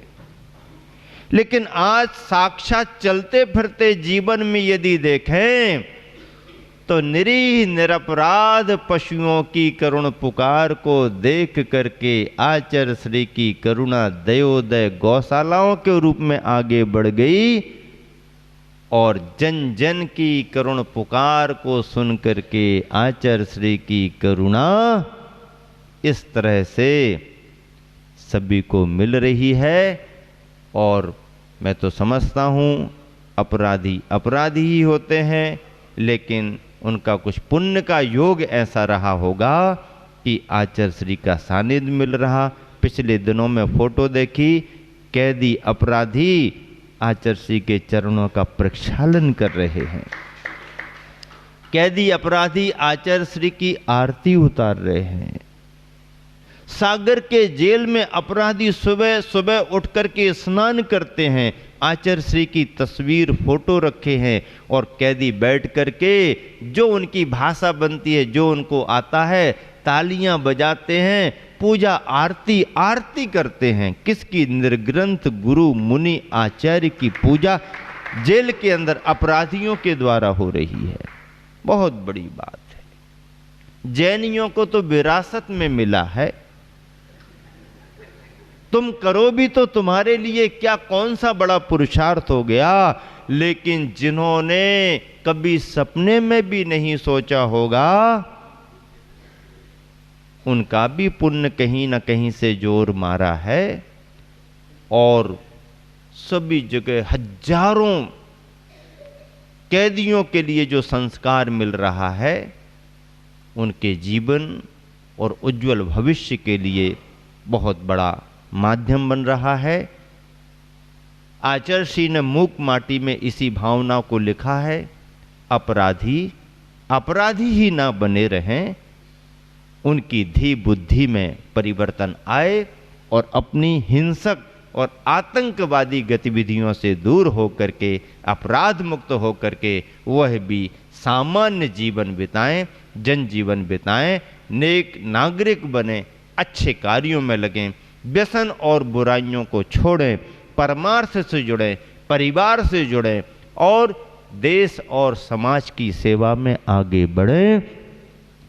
लेकिन आज साक्षात चलते फिरते जीवन में यदि देखें तो निरीह निरपराध पशुओं की करुण पुकार को देख करके आचार्य श्री की करुणा दयोदय गौशालाओं के रूप में आगे बढ़ गई और जन जन की करुण पुकार को सुन करके आचार्य श्री की करुणा इस तरह से सभी को मिल रही है। और मैं तो समझता हूँ अपराधी अपराधी ही होते हैं, लेकिन उनका कुछ पुण्य का योग ऐसा रहा होगा कि आचार्य श्री का सानिध्य मिल रहा। पिछले दिनों में फोटो देखी, कैदी अपराधी आचार्य श्री के चरणों का प्रक्षालन कर रहे हैं। कैदी अपराधी आचार्य श्री की आरती उतार रहे हैं। सागर के जेल में अपराधी सुबह सुबह उठ करके स्नान करते हैं, आचार्य श्री की तस्वीर फोटो रखे हैं और कैदी बैठ करके जो उनकी भाषा बनती है, जो उनको आता है, तालियां बजाते हैं, पूजा आरती आरती करते हैं। किसकी? निर्ग्रंथ गुरु मुनि आचार्य की पूजा जेल के अंदर अपराधियों के द्वारा हो रही है। बहुत बड़ी बात है। जैनियों को तो विरासत में मिला है, तुम करो भी तो तुम्हारे लिए क्या, कौन सा बड़ा पुरुषार्थ हो गया। लेकिन जिन्होंने कभी सपने में भी नहीं सोचा होगा, उनका भी पुण्य कहीं ना कहीं से जोर मारा है और सभी जगह हजारों कैदियों के लिए जो संस्कार मिल रहा है, उनके जीवन और उज्जवल भविष्य के लिए बहुत बड़ा माध्यम बन रहा है। आचार्य श्री ने मूक माटी में इसी भावना को लिखा है, अपराधी अपराधी ही ना बने रहें, उनकी धी बुद्धि में परिवर्तन आए और अपनी हिंसक और आतंकवादी गतिविधियों से दूर होकर के, अपराध मुक्त होकर के वह भी सामान्य जीवन बिताएं, जनजीवन बिताएं, नेक नागरिक बने, अच्छे कार्यों में लगें, व्यसन और बुराइयों को छोड़ें, परमार्थ से जुड़ें, परिवार से जुड़ें और देश और समाज की सेवा में आगे बढ़ें।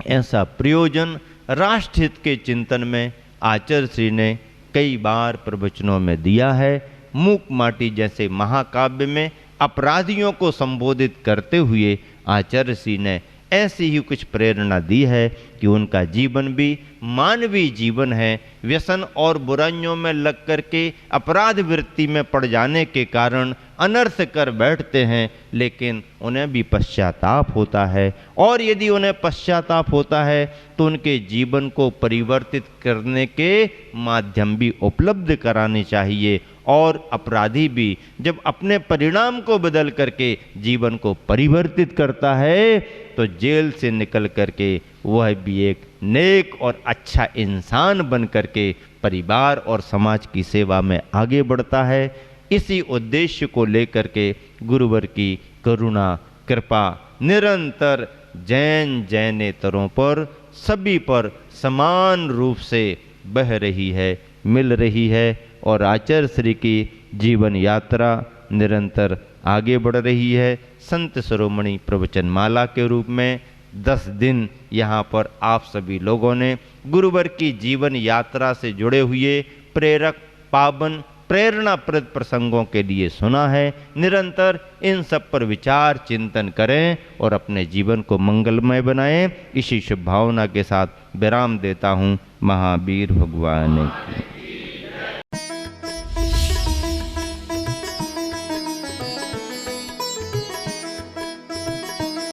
ऐसा प्रयोजन राष्ट्रहित के चिंतन में आचार्य श्री ने कई बार प्रवचनों में दिया है। मूक माटी जैसे महाकाव्य में अपराधियों को संबोधित करते हुए आचार्य श्री ने ऐसी ही कुछ प्रेरणा दी है कि उनका जीवन भी मानवीय जीवन है। व्यसन और बुराइयों में लग करके अपराध वृत्ति में पड़ जाने के कारण अनर्थ कर बैठते हैं, लेकिन उन्हें भी पश्चाताप होता है, और यदि उन्हें पश्चाताप होता है तो उनके जीवन को परिवर्तित करने के माध्यम भी उपलब्ध कराने चाहिए। और अपराधी भी जब अपने परिणाम को बदल करके जीवन को परिवर्तित करता है तो जेल से निकल करके वह भी एक नेक और अच्छा इंसान बन करके परिवार और समाज की सेवा में आगे बढ़ता है। इसी उद्देश्य को लेकर के गुरुवर की करुणा कृपा निरंतर जैन जैनेतरों पर सभी पर समान रूप से बह रही है, मिल रही है, और आचार्य श्री की जीवन यात्रा निरंतर आगे बढ़ रही है। संत शिरोमणि प्रवचन माला के रूप में 10 दिन यहाँ पर आप सभी लोगों ने गुरुवर की जीवन यात्रा से जुड़े हुए प्रेरक पावन प्रेरणाप्रद प्रसंगों के लिए सुना है। निरंतर इन सब पर विचार चिंतन करें और अपने जीवन को मंगलमय बनाएं। इसी शुभ भावना के साथ विराम देता हूँ। महावीर भगवान की